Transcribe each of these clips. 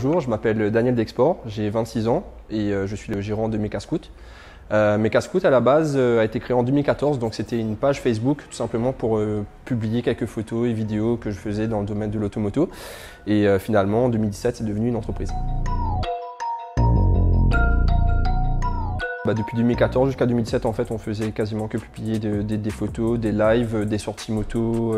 bonjour, je m'appelle Daniel Dexport, j'ai 26 ans et je suis le gérant de Mecha Scout. Mecha Scout à la base a été créé en 2014, donc c'était une page Facebook tout simplement pour publier quelques photos et vidéos que je faisais dans le domaine de l'automoto. Et finalement en 2017 c'est devenu une entreprise. Depuis 2014 jusqu'à 2017, en fait, on faisait quasiment que publier des photos, des lives, des sorties moto,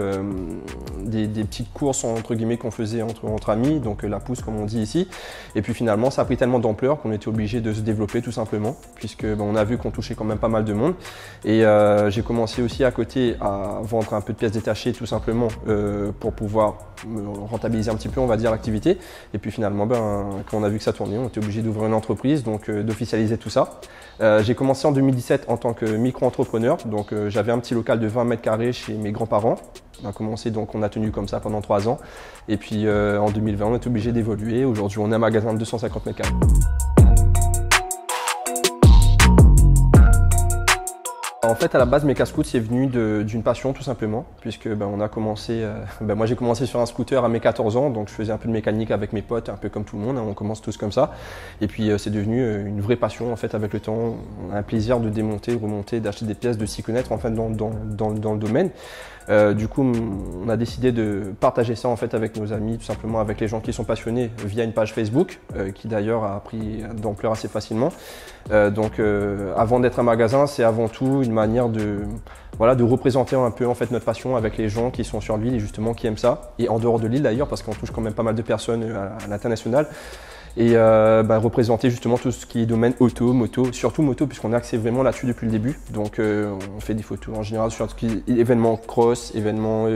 des petites courses entre guillemets qu'on faisait entre amis, donc la pousse comme on dit ici. Et puis finalement, ça a pris tellement d'ampleur qu'on était obligé de se développer tout simplement, puisque on a vu qu'on touchait quand même pas mal de monde. Et j'ai commencé aussi à côté à vendre un peu de pièces détachées tout simplement pour pouvoir rentabiliser un petit peu, on va dire, l'activité. Et puis finalement, quand on a vu que ça tournait, on était obligé d'ouvrir une entreprise, donc d'officialiser tout ça. J'ai commencé en 2017 en tant que micro-entrepreneur, donc j'avais un petit local de 20 mètres carrés chez mes grands-parents. On a commencé, donc on a tenu comme ça pendant 3 ans. Et puis en 2020, on est obligé d'évoluer. Aujourd'hui, on est un magasin de 250 mètres carrés. En fait, à la base, Mecha Scout, c'est venu d'une passion tout simplement, puisque on a commencé. Moi, j'ai commencé sur un scooter à mes 14 ans, donc je faisais un peu de mécanique avec mes potes, un peu comme tout le monde. On commence tous comme ça. Et puis, c'est devenu une vraie passion en fait avec le temps. On a un plaisir de démonter, remonter, d'acheter des pièces, de s'y connaître en fait dans le domaine. Du coup, on a décidé de partager ça en fait avec nos amis, tout simplement avec les gens qui sont passionnés via une page Facebook, qui d'ailleurs a pris d'ampleur assez facilement. Avant d'être un magasin, c'est avant tout une manière de représenter un peu en fait notre passion avec les gens qui sont sur l'île et justement qui aiment ça. Et en dehors de l'île d'ailleurs, parce qu'on touche quand même pas mal de personnes à l'international. Et représenter justement tout ce qui est domaine auto, moto, surtout moto puisqu'on est axé vraiment là-dessus depuis le début. Donc on fait des photos en général sur tout ce qui est événements cross, événements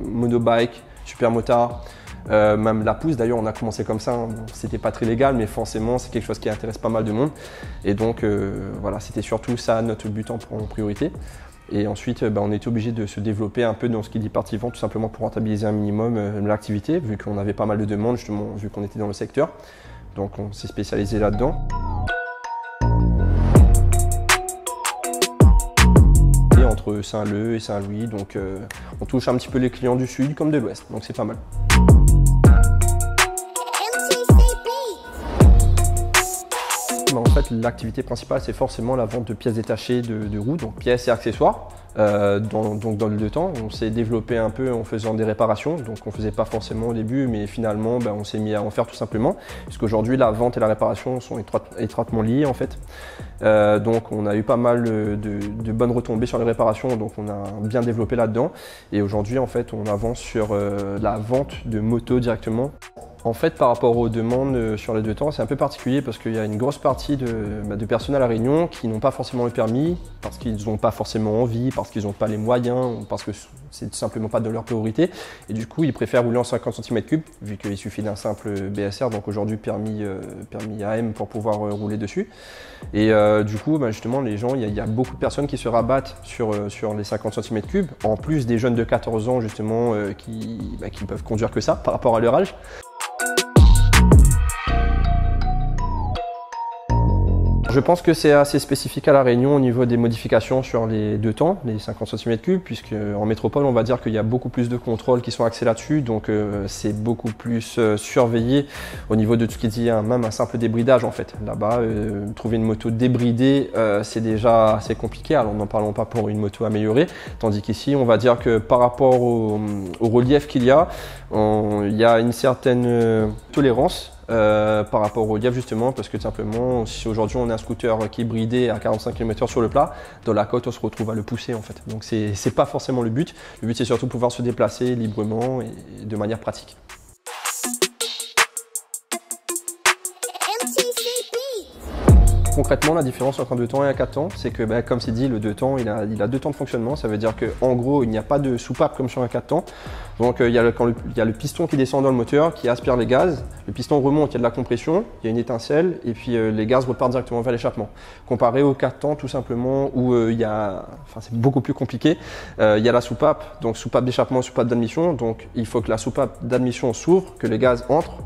monobike, super motard, même la pousse d'ailleurs on a commencé comme ça, hein. C'était pas très légal mais forcément c'est quelque chose qui intéresse pas mal de monde. Et donc voilà, c'était surtout ça notre but en priorité. Et ensuite, on était obligé de se développer un peu dans ce qui est partie vente, tout simplement pour rentabiliser un minimum l'activité, vu qu'on avait pas mal de demandes, justement, vu qu'on était dans le secteur. Donc on s'est spécialisé là-dedans. Et entre Saint-Leu et Saint-Louis, donc on touche un petit peu les clients du sud comme de l'ouest, donc c'est pas mal. En fait, l'activité principale, c'est forcément la vente de pièces détachées de roues, donc pièces et accessoires. Dans le temps, on s'est développé un peu en faisant des réparations, donc on ne faisait pas forcément au début, mais finalement, on s'est mis à en faire tout simplement, puisqu'aujourd'hui, la vente et la réparation sont étroitement liées en fait. Donc on a eu pas mal de bonnes retombées sur les réparations, donc on a bien développé là-dedans. Et aujourd'hui, en fait, on avance sur la vente de motos directement. En fait, par rapport aux demandes sur les deux temps, c'est un peu particulier parce qu'il y a une grosse partie de personnes à La Réunion qui n'ont pas forcément le permis, parce qu'ils n'ont pas forcément envie, parce qu'ils n'ont pas les moyens, parce que c'est tout simplement pas de leur priorité. Et du coup, ils préfèrent rouler en 50 cm3, vu qu'il suffit d'un simple BSR, donc aujourd'hui permis AM pour pouvoir rouler dessus. Et du coup, justement, les gens, il y a beaucoup de personnes qui se rabattent sur les 50 cm3, en plus des jeunes de 14 ans justement qui peuvent conduire que ça par rapport à leur âge. Je pense que c'est assez spécifique à La Réunion au niveau des modifications sur les deux temps, les 50 cm3, puisque en métropole, on va dire qu'il y a beaucoup plus de contrôles qui sont axés là-dessus, donc c'est beaucoup plus surveillé au niveau de tout ce qui dit même un simple débridage en fait. Là-bas, trouver une moto débridée, c'est déjà assez compliqué, alors n'en parlons pas pour une moto améliorée, tandis qu'ici, on va dire que par rapport au relief qu'il y a une certaine tolérance. Par rapport au relief justement, parce que tout simplement si aujourd'hui on a un scooter qui est bridé à 45 km/h sur le plat, dans la côte on se retrouve à le pousser en fait, donc c'est pas forcément le but c'est surtout pouvoir se déplacer librement et de manière pratique. Concrètement, la différence entre un 2 temps et un 4 temps, c'est que comme c'est dit, le 2 temps il a 2 temps de fonctionnement. Ça veut dire qu'en gros, il n'y a pas de soupape comme sur un 4 temps. Donc il y a le piston qui descend dans le moteur, qui aspire les gaz. Le piston remonte, il y a de la compression, il y a une étincelle et puis les gaz repartent directement vers l'échappement. Comparé au 4 temps, tout simplement, où c'est beaucoup plus compliqué. Il y a la soupape, donc soupape d'échappement, soupape d'admission. Donc il faut que la soupape d'admission s'ouvre, que les gaz entrent,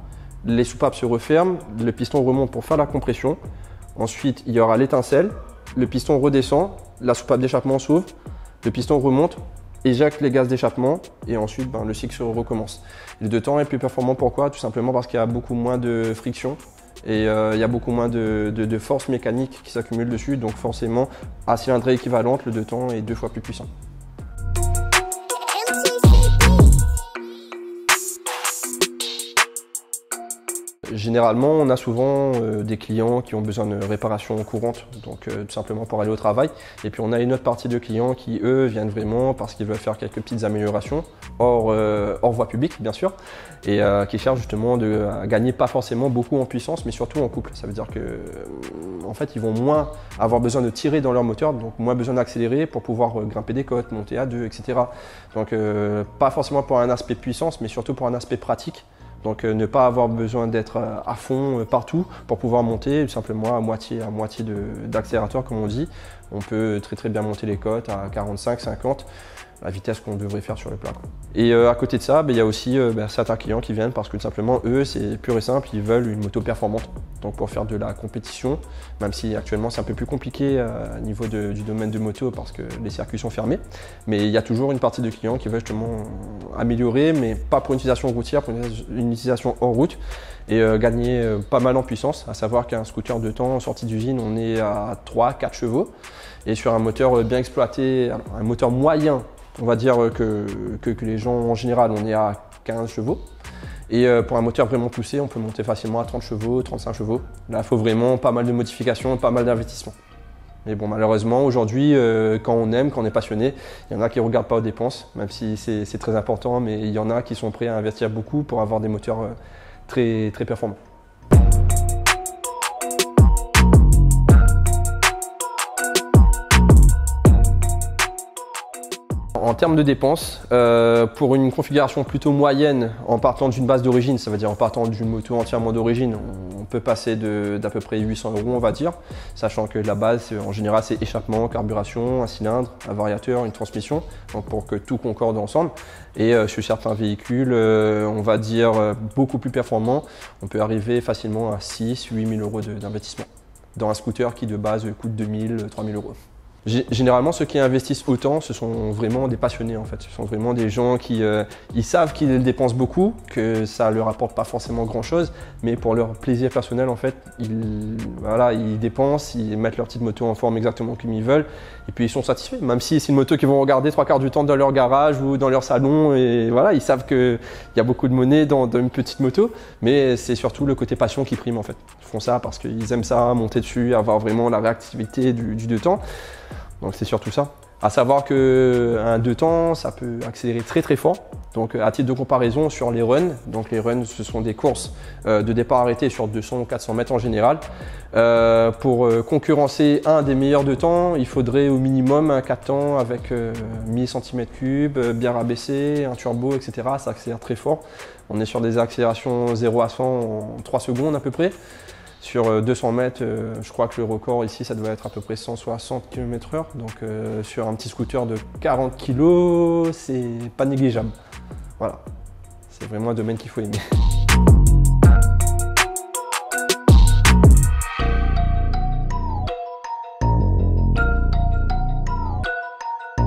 les soupapes se referment, le piston remonte pour faire la compression. Ensuite, il y aura l'étincelle, le piston redescend, la soupape d'échappement s'ouvre, le piston remonte, éjecte les gaz d'échappement et ensuite le cycle recommence. Le deux temps est plus performant, pourquoi? Tout simplement parce qu'il y a beaucoup moins de friction et il y a beaucoup moins de force mécanique qui s'accumule dessus, donc forcément à cylindrée équivalente, le deux temps est 2 fois plus puissant. Généralement, on a souvent des clients qui ont besoin de réparation courante, donc tout simplement pour aller au travail. Et puis on a une autre partie de clients qui, eux, viennent vraiment parce qu'ils veulent faire quelques petites améliorations, hors voie publique, bien sûr, et qui cherchent justement à gagner pas forcément beaucoup en puissance, mais surtout en couple. Ça veut dire que, en fait, ils vont moins avoir besoin de tirer dans leur moteur, donc moins besoin d'accélérer pour pouvoir grimper des côtes, monter à deux, etc. Donc pas forcément pour un aspect puissance, mais surtout pour un aspect pratique. Donc ne pas avoir besoin d'être à fond partout pour pouvoir monter simplement à moitié d'accélérateur comme on dit. On peut très bien monter les côtes à 45, 50, la vitesse qu'on devrait faire sur le plat. Et à côté de ça, il y a aussi certains clients qui viennent parce que tout simplement eux c'est pur et simple, ils veulent une moto performante. Donc pour faire de la compétition, même si actuellement c'est un peu plus compliqué au niveau du domaine de moto parce que les circuits sont fermés, mais il y a toujours une partie de clients qui veulent justement améliorer, mais pas pour une utilisation routière, pour une utilisation hors route et gagner pas mal en puissance, à savoir qu'un scooter de temps en sortie d'usine on est à 3-4 chevaux et sur un moteur bien exploité, un moteur moyen, on va dire que les gens en général on est à 15 chevaux. Et pour un moteur vraiment poussé, on peut monter facilement à 30 chevaux, 35 chevaux. Là, il faut vraiment pas mal de modifications, pas mal d'investissements. Mais bon, malheureusement, aujourd'hui, quand on aime, quand on est passionné, il y en a qui ne regardent pas aux dépenses, même si c'est très important, mais il y en a qui sont prêts à investir beaucoup pour avoir des moteurs très performants. En termes de dépenses, pour une configuration plutôt moyenne, en partant d'une base d'origine, ça veut dire en partant d'une moto entièrement d'origine, on peut passer d'à peu près 800 €, on va dire, sachant que la base, en général, c'est échappement, carburation, un cylindre, un variateur, une transmission, donc pour que tout concorde ensemble. Et sur certains véhicules, on va dire beaucoup plus performants, on peut arriver facilement à 6 000 à 8 000 € d'investissement dans un scooter qui de base coûte 2 000 à 3 000 €. Généralement, ceux qui investissent autant, ce sont vraiment des passionnés en fait. Ce sont vraiment des gens qui ils savent qu'ils dépensent beaucoup, que ça leur apporte pas forcément grand chose, mais pour leur plaisir personnel en fait, ils dépensent, ils mettent leur petite moto en forme exactement comme ils veulent, et puis ils sont satisfaits. Même si c'est une moto qu'ils vont regarder 3/4 du temps dans leur garage ou dans leur salon, et voilà, ils savent qu'il y a beaucoup de monnaie dans une petite moto, mais c'est surtout le côté passion qui prime en fait. Ils font ça parce qu'ils aiment ça, monter dessus, avoir vraiment la réactivité du deux temps. Donc c'est surtout ça. À savoir qu'un deux temps, ça peut accélérer très fort. Donc à titre de comparaison sur les runs, donc les runs ce sont des courses de départ arrêté sur 200 ou 400 mètres en général. Pour concurrencer un des meilleurs deux temps, il faudrait au minimum un 4 temps avec 1000 cm3, bien rabaissé, un turbo, etc. Ça accélère très fort. On est sur des accélérations 0 à 100 en 3 secondes à peu près. Sur 200 mètres, je crois que le record ici, ça doit être à peu près 160 km/h. Donc sur un petit scooter de 40 kg, c'est pas négligeable. Voilà, c'est vraiment un domaine qu'il faut aimer.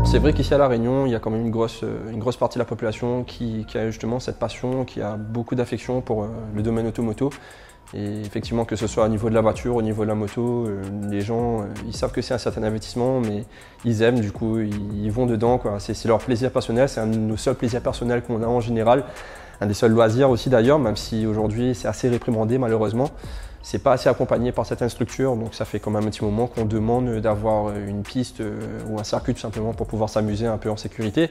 C'est vrai qu'ici à La Réunion, il y a quand même une grosse partie de la population qui a justement cette passion, qui a beaucoup d'affection pour le domaine automoto. Et effectivement, que ce soit au niveau de la voiture, au niveau de la moto, les gens, ils savent que c'est un certain investissement, mais ils aiment, du coup, ils vont dedans, quoi. C'est leur plaisir personnel, c'est un de nos seuls plaisirs personnels qu'on a en général, un des seuls loisirs aussi d'ailleurs, même si aujourd'hui c'est assez réprimandé malheureusement. C'est pas assez accompagné par certaines structures, donc ça fait quand même un petit moment qu'on demande d'avoir une piste ou un circuit tout simplement pour pouvoir s'amuser un peu en sécurité.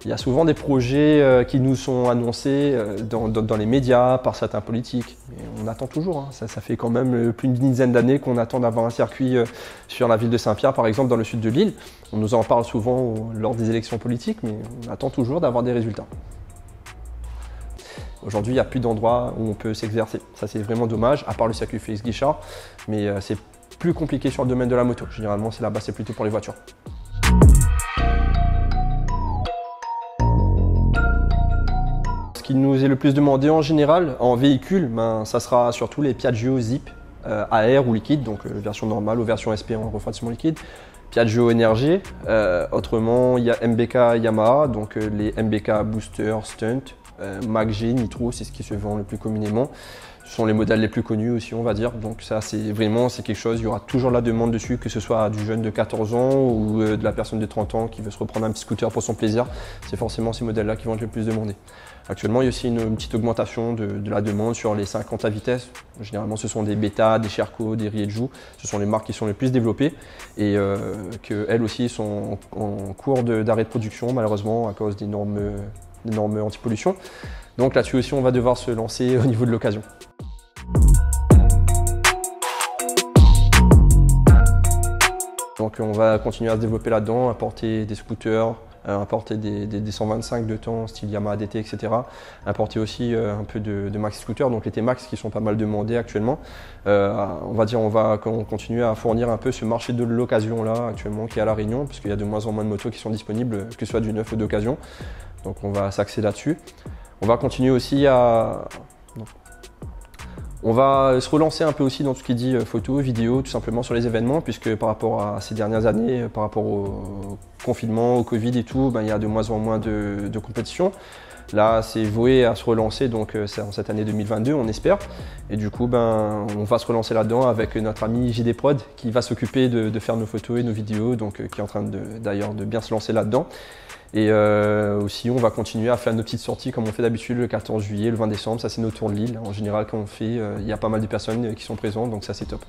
Il y a souvent des projets qui nous sont annoncés dans les médias par certains politiques. Et on attend toujours, hein. Ça fait quand même plus d'une dizaine d'années qu'on attend d'avoir un circuit sur la ville de Saint-Pierre, par exemple, dans le sud de l'île. On nous en parle souvent lors des élections politiques, mais on attend toujours d'avoir des résultats. Aujourd'hui, il n'y a plus d'endroits où on peut s'exercer. Ça, c'est vraiment dommage, à part le circuit Félix Guichard. Mais c'est plus compliqué sur le domaine de la moto. Généralement, c'est là-bas, c'est plutôt pour les voitures. Ce qui nous est le plus demandé en général, en véhicule, ça sera surtout les Piaggio Zip, à air ou liquide, donc version normale ou version SP en refroidissement liquide. Piaggio Energy. Autrement, il y a MBK Yamaha, donc les MBK Booster Stunt, MACG, Nitro, c'est ce qui se vend le plus communément. Ce sont les modèles les plus connus aussi, on va dire. Donc ça, c'est quelque chose, il y aura toujours la demande dessus, que ce soit du jeune de 14 ans ou de la personne de 30 ans qui veut se reprendre un petit scooter pour son plaisir. C'est forcément ces modèles-là qui vont être le plus demandés. Actuellement, il y a aussi une petite augmentation de la demande sur les 50 à vitesse. Généralement, ce sont des Beta, des Sherco, des Rieju. Ce sont les marques qui sont les plus développées et qu'elles aussi sont en cours d'arrêt de production, malheureusement, à cause des normes anti-pollution. Donc là-dessus aussi, on va devoir se lancer au niveau de l'occasion. Donc on va continuer à se développer là-dedans, apporter des scooters, importer des 125 de temps, style Yamaha DT, etc. Importer aussi un peu de maxi scooters, donc les T-Max qui sont pas mal demandés actuellement. On va continuer à fournir un peu ce marché de l'occasion là actuellement qui est à La Réunion, parce qu'il y a de moins en moins de motos qui sont disponibles, que ce soit du neuf ou d'occasion. Donc on va s'axer là-dessus. On va continuer aussi on va se relancer un peu aussi dans tout ce qui dit photo, vidéo, tout simplement sur les événements, puisque par rapport à ces dernières années, par rapport au confinement, au Covid et tout, il y a de moins en moins de compétition. Là, c'est voué à se relancer, donc c'est en cette année 2022, on espère. Et du coup, on va se relancer là-dedans avec notre ami JD Prod qui va s'occuper de faire nos photos et nos vidéos, donc qui est en train d'ailleurs de bien se lancer là-dedans. Et aussi, on va continuer à faire nos petites sorties comme on fait d'habitude le 14 juillet, le 20 décembre. Ça, c'est nos tours de l'île. En général, quand on fait, il y a pas mal de personnes qui sont présentes, donc ça, c'est top.